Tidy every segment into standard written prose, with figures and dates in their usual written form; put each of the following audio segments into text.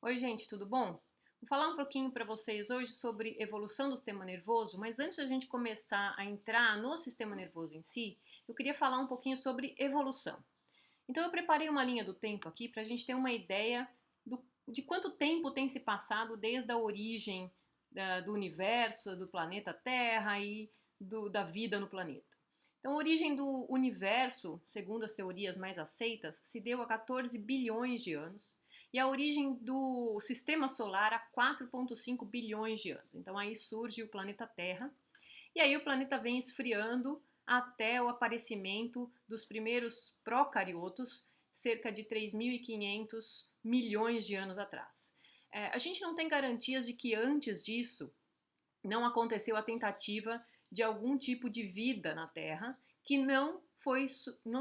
Oi, gente, tudo bom? Vou falar um pouquinho para vocês hoje sobre evolução do sistema nervoso, mas antes da gente começar a entrar no sistema nervoso em si, eu queria falar um pouquinho sobre evolução. Então, eu preparei uma linha do tempo aqui para a gente ter uma ideia de quanto tempo tem se passado desde a origem do universo, do planeta Terra e da vida no planeta. Então, a origem do universo, segundo as teorias mais aceitas, se deu há 14 bilhões de anos e a origem do sistema solar há 4,5 bilhões de anos. Então, aí surge o planeta Terra e aí o planeta vem esfriando até o aparecimento dos primeiros procariotos, cerca de 3.500 milhões de anos atrás. A gente não tem garantias de que antes disso não aconteceu a tentativa de algum tipo de vida na Terra que não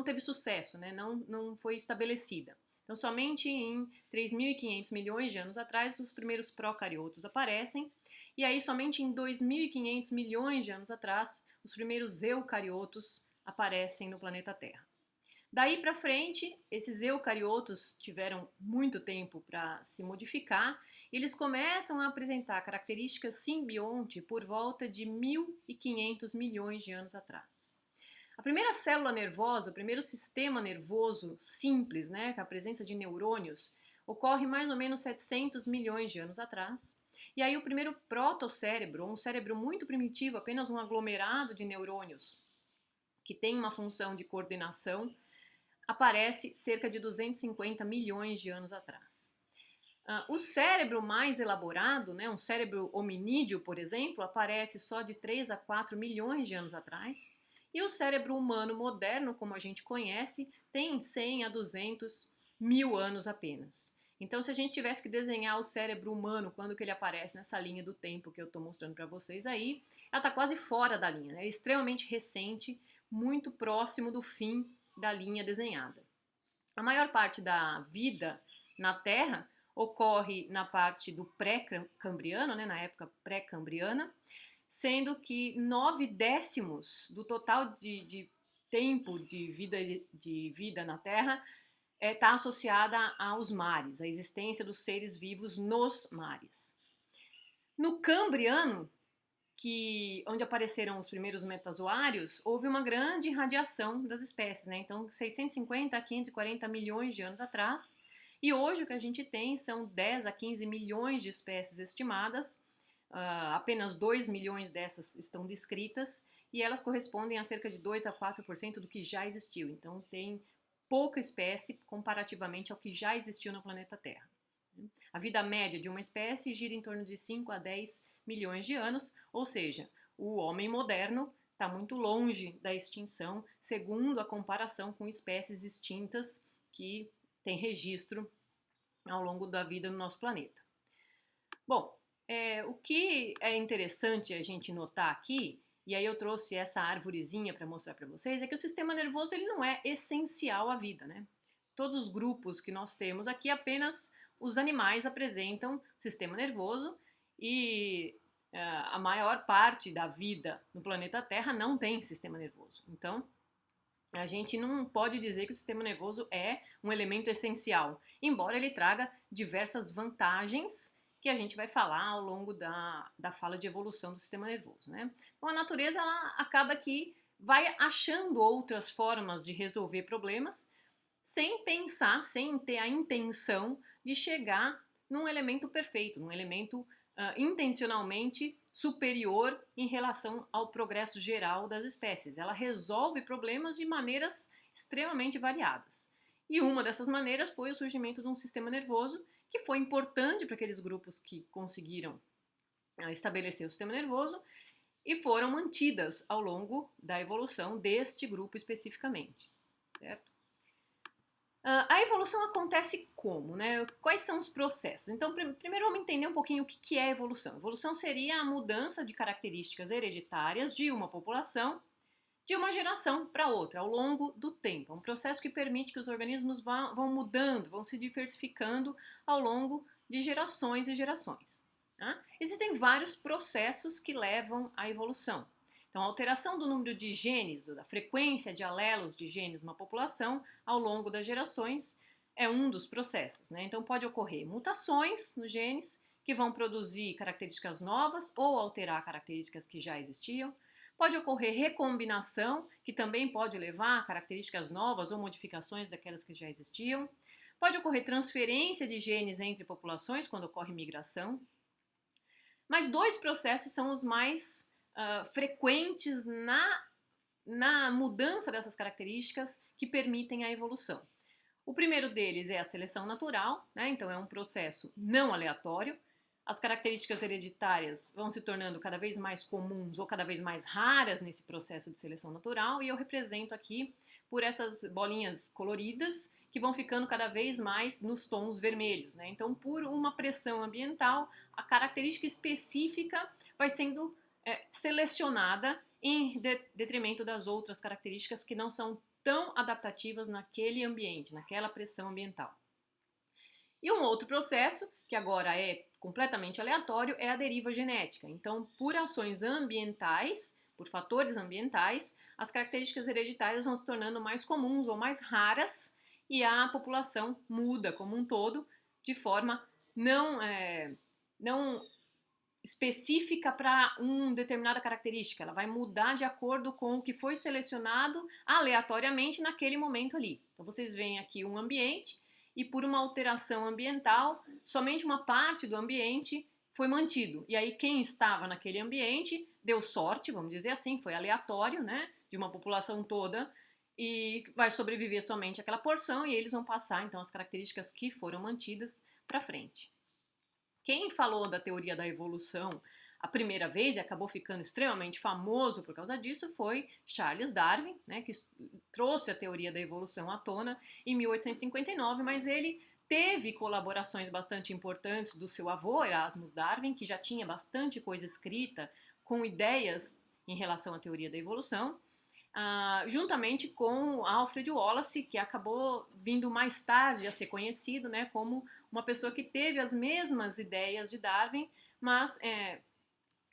teve sucesso, né? não foi estabelecida. Então, somente em 3.500 milhões de anos atrás, os primeiros procariotos aparecem, e aí somente em 2.500 milhões de anos atrás, os primeiros eucariotos aparecem no planeta Terra. Daí para frente, esses eucariotos tiveram muito tempo para se modificar, e eles começam a apresentar características simbionte por volta de 1.500 milhões de anos atrás. A primeira célula nervosa, o primeiro sistema nervoso simples, né, com a presença de neurônios, ocorre mais ou menos 700 milhões de anos atrás. E aí o primeiro protocérebro, um cérebro muito primitivo, apenas um aglomerado de neurônios, que tem uma função de coordenação, aparece cerca de 250 milhões de anos atrás. O cérebro mais elaborado, né, um cérebro hominídeo, por exemplo, aparece só de 3 a 4 milhões de anos atrás. E o cérebro humano moderno, como a gente conhece, tem 100 a 200 mil anos apenas. Então, se a gente tivesse que desenhar o cérebro humano quando que ele aparece nessa linha do tempo que eu estou mostrando para vocês aí, ela está quase fora da linha, né? É extremamente recente, muito próximo do fim da linha desenhada. A maior parte da vida na Terra ocorre na parte do pré-cambriano, né, na época pré-cambriana, sendo que 9/10 do total de tempo de vida na Terra está associada aos mares, à existência dos seres vivos nos mares. No Cambriano, onde apareceram os primeiros metazoários, houve uma grande irradiação das espécies, né? Então, 650 a 540 milhões de anos atrás, e hoje o que a gente tem são 10 a 15 milhões de espécies estimadas, apenas 2 milhões dessas estão descritas, e elas correspondem a cerca de 2 a 4% do que já existiu. Então, tem pouca espécie comparativamente ao que já existiu no planeta Terra. A vida média de uma espécie gira em torno de 5 a 10 milhões de anos, ou seja, o homem moderno está muito longe da extinção, segundo a comparação com espécies extintas que têm registro ao longo da vida no nosso planeta. Bom, o que é interessante a gente notar aqui, e aí eu trouxe essa arvorezinha para mostrar para vocês, é que o sistema nervoso ele não é essencial à vida, né? Todos os grupos que nós temos aqui, apenas os animais apresentam sistema nervoso e a maior parte da vida no planeta Terra não tem sistema nervoso. Então, a gente não pode dizer que o sistema nervoso é um elemento essencial, embora ele traga diversas vantagens que a gente vai falar ao longo da fala de evolução do sistema nervoso, né? Então, a natureza ela acaba que vai achando outras formas de resolver problemas sem pensar, sem ter a intenção de chegar num elemento perfeito, num elemento intencionalmente superior em relação ao progresso geral das espécies. Ela resolve problemas de maneiras extremamente variadas. E uma dessas maneiras foi o surgimento de um sistema nervoso que foi importante para aqueles grupos que conseguiram estabelecer o sistema nervoso e foram mantidas ao longo da evolução deste grupo especificamente, certo? A evolução acontece como, né? Quais são os processos? Então, primeiro vamos entender um pouquinho o que é evolução. Evolução seria a mudança de características hereditárias de uma população de uma geração para outra, ao longo do tempo. É um processo que permite que os organismos vão mudando, vão se diversificando ao longo de gerações e gerações. Tá? Existem vários processos que levam à evolução. Então, a alteração do número de genes, ou da frequência de alelos de genes numa população, ao longo das gerações, é um dos processos, né? Então pode ocorrer mutações nos genes que vão produzir características novas ou alterar características que já existiam. Pode ocorrer recombinação, que também pode levar a características novas ou modificações daquelas que já existiam. Pode ocorrer transferência de genes entre populações, quando ocorre migração. Mas dois processos são os mais frequentes na mudança dessas características que permitem a evolução. O primeiro deles é a seleção natural, né? Então é um processo não aleatório. As características hereditárias vão se tornando cada vez mais comuns ou cada vez mais raras nesse processo de seleção natural, e eu represento aqui por essas bolinhas coloridas que vão ficando cada vez mais nos tons vermelhos, né? Então, por uma pressão ambiental, a característica específica vai sendo selecionada em detrimento das outras características que não são tão adaptativas naquele ambiente, naquela pressão ambiental. E um outro processo, que agora é completamente aleatório, é a deriva genética. Então, por ações ambientais, por fatores ambientais, as características hereditárias vão se tornando mais comuns ou mais raras e a população muda como um todo de forma não específica para uma determinada característica. Ela vai mudar de acordo com o que foi selecionado aleatoriamente naquele momento ali. Então vocês veem aqui um ambiente e por uma alteração ambiental, somente uma parte do ambiente foi mantido. E aí quem estava naquele ambiente deu sorte, vamos dizer assim, foi aleatório, né, de uma população toda, e vai sobreviver somente aquela porção e eles vão passar então as características que foram mantidas para frente. Quem falou da teoria da evolução a primeira vez e acabou ficando extremamente famoso por causa disso foi Charles Darwin, né, que trouxe a teoria da evolução à tona em 1859, mas ele teve colaborações bastante importantes do seu avô, Erasmus Darwin, que já tinha bastante coisa escrita com ideias em relação à teoria da evolução, juntamente com Alfred Wallace, que acabou vindo mais tarde a ser conhecido, né, como uma pessoa que teve as mesmas ideias de Darwin, mas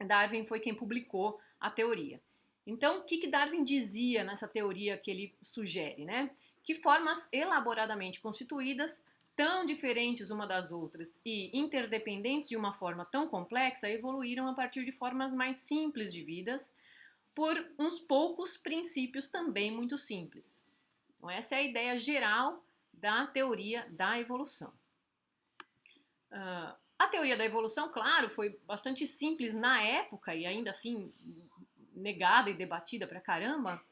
Darwin foi quem publicou a teoria. Então, o que Darwin dizia nessa teoria que ele sugere, né? Que formas elaboradamente constituídas, tão diferentes uma das outras e interdependentes de uma forma tão complexa, evoluíram a partir de formas mais simples de vidas, por uns poucos princípios também muito simples. Então, essa é a ideia geral da teoria da evolução. A teoria da evolução, claro, foi bastante simples na época e ainda assim negada e debatida pra caramba,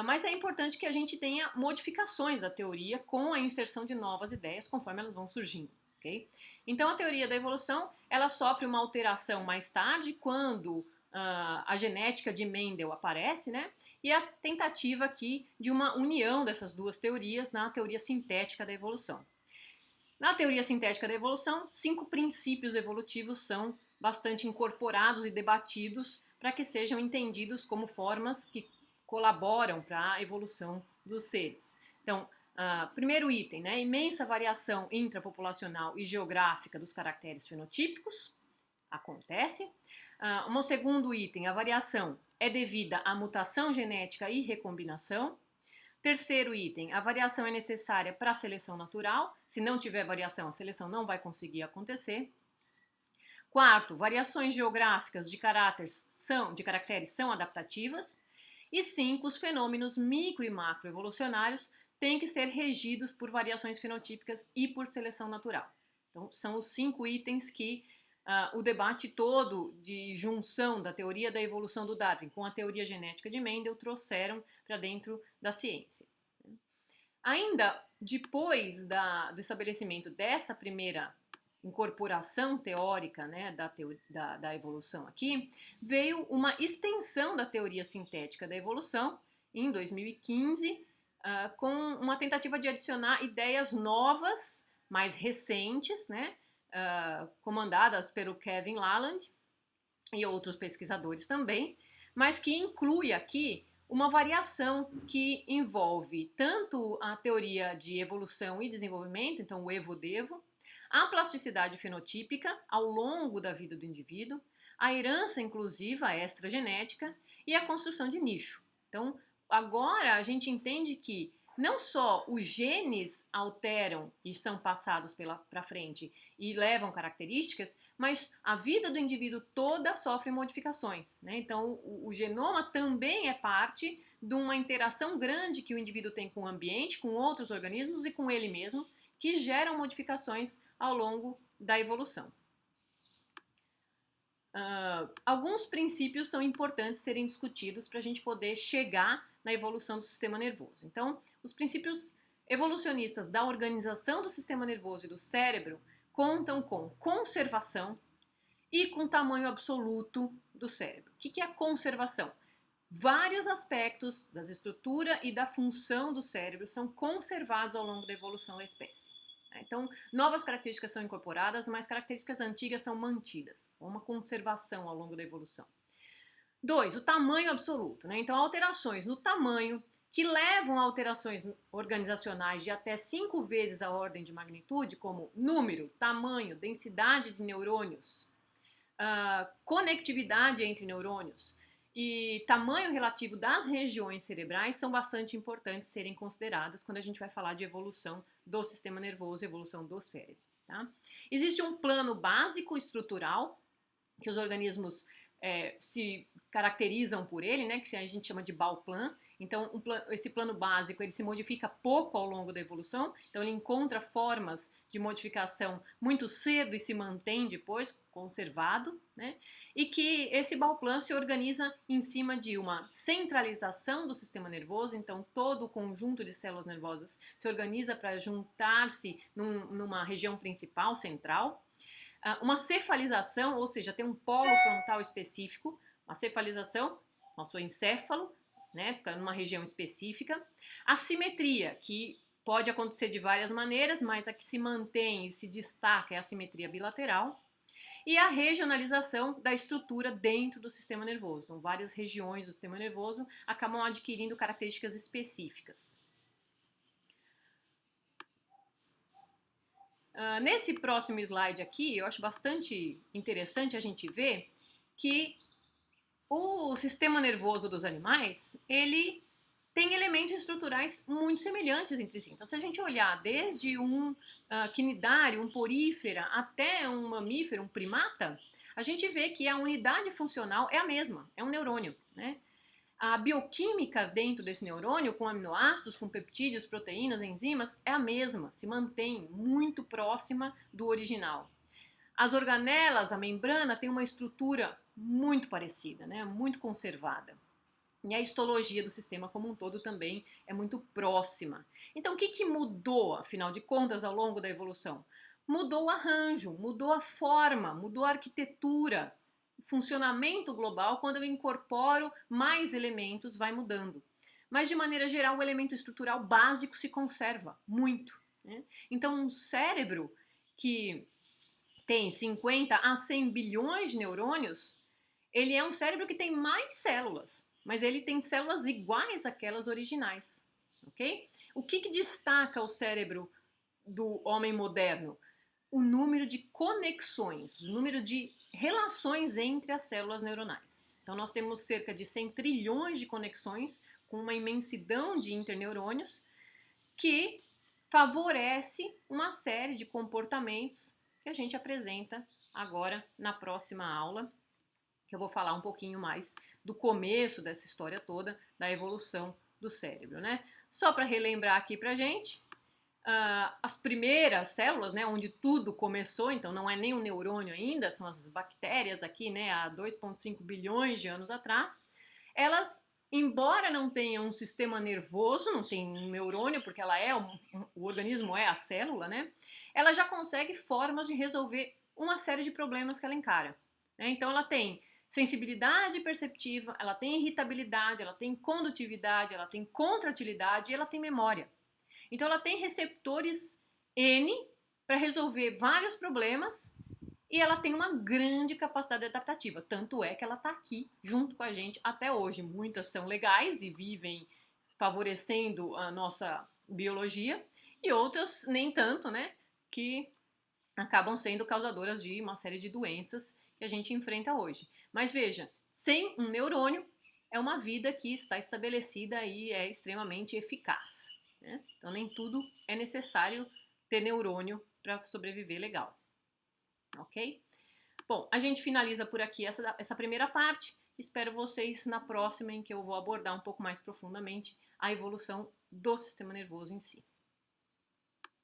mas é importante que a gente tenha modificações da teoria com a inserção de novas ideias conforme elas vão surgindo. Okay? Então a teoria da evolução ela sofre uma alteração mais tarde quando a genética de Mendel aparece, né? E a tentativa aqui de uma união dessas duas teorias na teoria sintética da evolução. Na teoria sintética da evolução, 5 princípios evolutivos são bastante incorporados e debatidos para que sejam entendidos como formas que colaboram para a evolução dos seres. Então, primeiro item, né, imensa variação intrapopulacional e geográfica dos caracteres fenotípicos, acontece. Um segundo item, a variação é devida à mutação genética e recombinação. Terceiro item, a variação é necessária para a seleção natural. Se não tiver variação, a seleção não vai conseguir acontecer. Quarto, variações geográficas de caracteres são adaptativas. E 5, os fenômenos micro e macroevolucionários têm que ser regidos por variações fenotípicas e por seleção natural. Então, são os 5 itens que o debate todo de junção da teoria da evolução do Darwin com a teoria genética de Mendel trouxeram para dentro da ciência. Ainda depois do estabelecimento dessa primeira incorporação teórica, né, da evolução aqui, veio uma extensão da teoria sintética da evolução em 2015, com uma tentativa de adicionar ideias novas, mais recentes, né, comandadas pelo Kevin Laland e outros pesquisadores também, mas que inclui aqui uma variação que envolve tanto a teoria de evolução e desenvolvimento, então o evo-devo, a plasticidade fenotípica ao longo da vida do indivíduo, a herança inclusiva extragenética e a construção de nicho. Então, agora a gente entende que não só os genes alteram e são passados para frente e levam características, mas a vida do indivíduo toda sofre modificações, né? Então, o genoma também é parte de uma interação grande que o indivíduo tem com o ambiente, com outros organismos e com ele mesmo, que geram modificações ao longo da evolução. Alguns princípios são importantes serem discutidos para a gente poder chegar na evolução do sistema nervoso. Então, os princípios evolucionistas da organização do sistema nervoso e do cérebro contam com conservação e com tamanho absoluto do cérebro. O que é conservação? Vários aspectos da estrutura e da função do cérebro são conservados ao longo da evolução da espécie. Então, novas características são incorporadas, mas características antigas são mantidas. Uma conservação ao longo da evolução. 2. O tamanho absoluto. Então, alterações no tamanho que levam a alterações organizacionais de até 5 vezes a ordem de magnitude, como número, tamanho, densidade de neurônios, conectividade entre neurônios e tamanho relativo das regiões cerebrais são bastante importantes serem consideradas quando a gente vai falar de evolução do sistema nervoso e evolução do cérebro. Tá? Existe um plano básico estrutural que os organismos se caracterizam por ele, né, que a gente chama de Bauplan. Então, esse plano básico ele se modifica pouco ao longo da evolução, então ele encontra formas de modificação muito cedo e se mantém depois conservado, né? E que esse Bauplan se organiza em cima de uma centralização do sistema nervoso, então todo o conjunto de células nervosas se organiza para juntar-se numa região principal, central, uma cefalização, ou seja, tem um polo frontal específico, uma cefalização, nosso encéfalo, né, fica numa região específica. A simetria, que pode acontecer de várias maneiras, mas a que se mantém e se destaca é a simetria bilateral. E a regionalização da estrutura dentro do sistema nervoso. Então, várias regiões do sistema nervoso acabam adquirindo características específicas. Nesse próximo slide aqui, eu acho bastante interessante a gente ver que o sistema nervoso dos animais, ele tem elementos estruturais muito semelhantes entre si. Então, se a gente olhar desde um quinidário, um porífera, até um mamífero, um primata, a gente vê que a unidade funcional é a mesma, é um neurônio, né? A bioquímica dentro desse neurônio, com aminoácidos, com peptídeos, proteínas, enzimas, é a mesma, se mantém muito próxima do original. As organelas, a membrana, tem uma estrutura muito parecida, né? Muito conservada. E a histologia do sistema como um todo também é muito próxima. Então, o que mudou, afinal de contas, ao longo da evolução? Mudou o arranjo, mudou a forma, mudou a arquitetura. O funcionamento global, quando eu incorporo mais elementos, vai mudando. Mas, de maneira geral, o elemento estrutural básico se conserva muito, né? Então, um cérebro que tem 50 a 100 bilhões de neurônios, ele é um cérebro que tem mais células, mas ele tem células iguais àquelas originais, ok? O que destaca o cérebro do homem moderno? O número de conexões, o número de relações entre as células neuronais. Então, nós temos cerca de 100 trilhões de conexões com uma imensidão de interneurônios que favorece uma série de comportamentos que a gente apresenta agora na próxima aula, que eu vou falar um pouquinho mais do começo dessa história toda, da evolução do cérebro, né? Só para relembrar aqui pra gente, as primeiras células, né, onde tudo começou, então não é nem um neurônio ainda, são as bactérias aqui, né, há 2,5 bilhões de anos atrás, elas, embora não tenham um sistema nervoso, não tem um neurônio, porque ela é o organismo é a célula, né, ela já consegue formas de resolver uma série de problemas que ela encara, né? Então ela tem sensibilidade perceptiva, ela tem irritabilidade, ela tem condutividade, ela tem contratilidade e ela tem memória. Então ela tem receptores N para resolver vários problemas e ela tem uma grande capacidade adaptativa. Tanto é que ela está aqui junto com a gente até hoje. Muitas são legais e vivem favorecendo a nossa biologia e outras nem tanto, né? Que acabam sendo causadoras de uma série de doenças que a gente enfrenta hoje. Mas veja, sem um neurônio é uma vida que está estabelecida e é extremamente eficaz. né? Então nem tudo é necessário ter neurônio para sobreviver legal, ok? Bom, a gente finaliza por aqui essa primeira parte. Espero vocês na próxima, em que eu vou abordar um pouco mais profundamente a evolução do sistema nervoso em si.